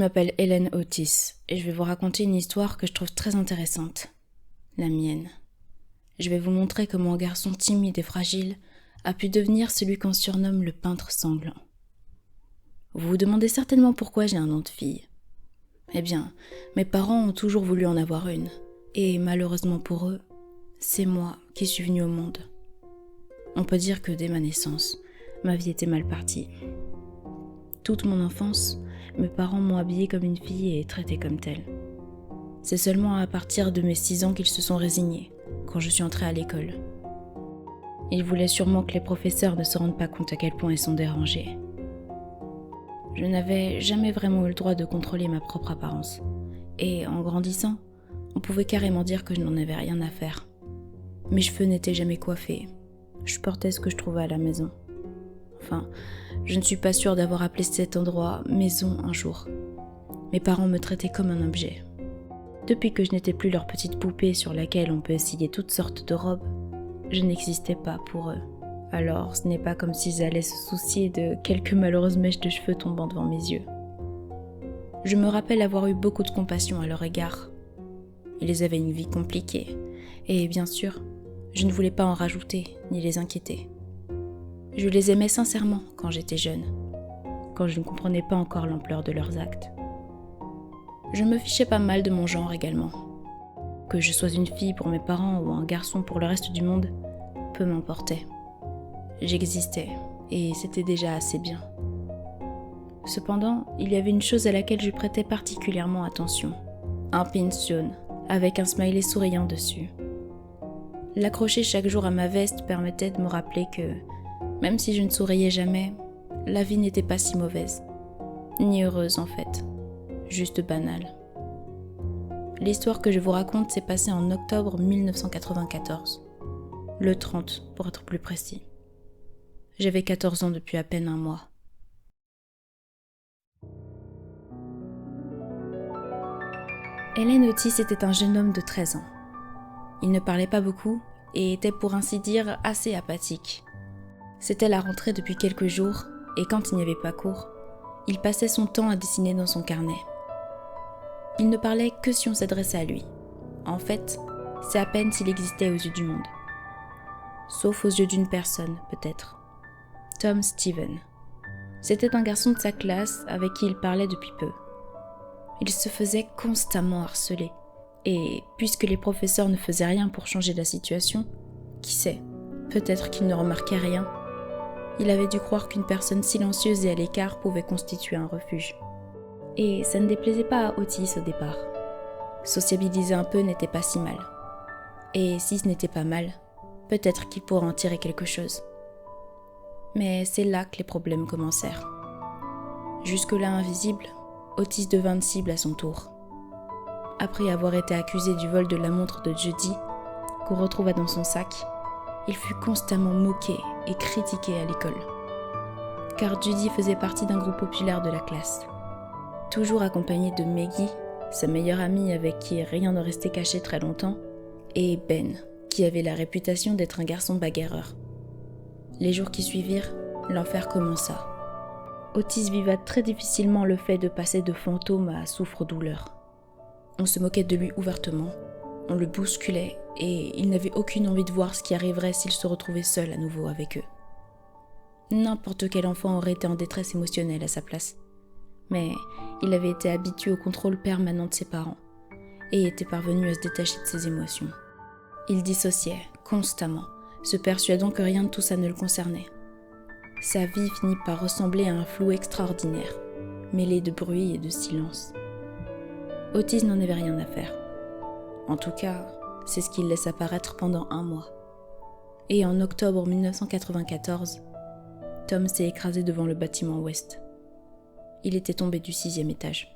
m'appelle Hélène Otis et je vais vous raconter une histoire que je trouve très intéressante. La mienne. Je vais vous montrer comment un garçon timide et fragile a pu devenir celui qu'on surnomme le peintre sanglant. Vous vous demandez certainement pourquoi j'ai un nom de fille. Eh bien, mes parents ont toujours voulu en avoir une, et malheureusement pour eux, c'est moi qui suis venue au monde. On peut dire que dès ma naissance, ma vie était mal partie. Toute mon enfance, mes parents m'ont habillée comme une fille et traitée comme telle. C'est seulement à partir de mes 6 ans qu'ils se sont résignés, quand je suis entrée à l'école. Ils voulaient sûrement que les professeurs ne se rendent pas compte à quel point ils sont dérangés. Je n'avais jamais vraiment eu le droit de contrôler ma propre apparence. Et en grandissant, on pouvait carrément dire que je n'en avais rien à faire. Mes cheveux n'étaient jamais coiffés. Je portais ce que je trouvais à la maison. Enfin, je ne suis pas sûre d'avoir appelé cet endroit maison un jour. Mes parents me traitaient comme un objet. Depuis que je n'étais plus leur petite poupée sur laquelle on peut essayer toutes sortes de robes, je n'existais pas pour eux. Alors, ce n'est pas comme s'ils allaient se soucier de quelques malheureuses mèches de cheveux tombant devant mes yeux. Je me rappelle avoir eu beaucoup de compassion à leur égard. Ils avaient une vie compliquée, et bien sûr, je ne voulais pas en rajouter ni les inquiéter. Je les aimais sincèrement quand j'étais jeune, quand je ne comprenais pas encore l'ampleur de leurs actes. Je me fichais pas mal de mon genre également. Que je sois une fille pour mes parents ou un garçon pour le reste du monde, peu m'importait. J'existais, et c'était déjà assez bien. Cependant, il y avait une chose à laquelle je prêtais particulièrement attention. Un pins jaune, avec un smiley souriant dessus. L'accrocher chaque jour à ma veste permettait de me rappeler que, même si je ne souriais jamais, la vie n'était pas si mauvaise. Ni heureuse en fait, juste banale. L'histoire que je vous raconte s'est passée en octobre 1994. Le 30, pour être plus précis. J'avais 14 ans depuis à peine un mois. Hélène Otis était un jeune homme de 13 ans. Il ne parlait pas beaucoup et était pour ainsi dire assez apathique. C'était la rentrée depuis quelques jours et quand il n'y avait pas cours, il passait son temps à dessiner dans son carnet. Il ne parlait que si on s'adressait à lui. En fait, c'est à peine s'il existait aux yeux du monde. Sauf aux yeux d'une personne, peut-être. Tom Steven. C'était un garçon de sa classe avec qui il parlait depuis peu. Il se faisait constamment harceler. Et puisque les professeurs ne faisaient rien pour changer la situation, qui sait, peut-être qu'il ne remarquait rien. Il avait dû croire qu'une personne silencieuse et à l'écart pouvait constituer un refuge. Et ça ne déplaisait pas à Otis au départ. Sociabiliser un peu n'était pas si mal. Et si ce n'était pas mal, peut-être qu'il pourrait en tirer quelque chose. Mais c'est là que les problèmes commencèrent. Jusque-là invisible, Otis devint une cible à son tour. Après avoir été accusé du vol de la montre de Judy, qu'on retrouva dans son sac, il fut constamment moqué et critiqué à l'école. Car Judy faisait partie d'un groupe populaire de la classe. Toujours accompagné de Maggie, sa meilleure amie avec qui rien ne restait caché très longtemps, et Ben, qui avait la réputation d'être un garçon bagarreur. Les jours qui suivirent, l'enfer commença. Otis vivait très difficilement le fait de passer de fantôme à souffre-douleur. On se moquait de lui ouvertement, on le bousculait et il n'avait aucune envie de voir ce qui arriverait s'il se retrouvait seul à nouveau avec eux. N'importe quel enfant aurait été en détresse émotionnelle à sa place. Mais il avait été habitué au contrôle permanent de ses parents et était parvenu à se détacher de ses émotions. Il dissociait constamment, se persuadant que rien de tout ça ne le concernait. Sa vie finit par ressembler à un flou extraordinaire, mêlé de bruit et de silence. Otis n'en avait rien à faire. En tout cas, c'est ce qu'il laisse apparaître pendant un mois. Et en octobre 1994, Tom s'est écrasé devant le bâtiment ouest. Il était tombé du 6e étage.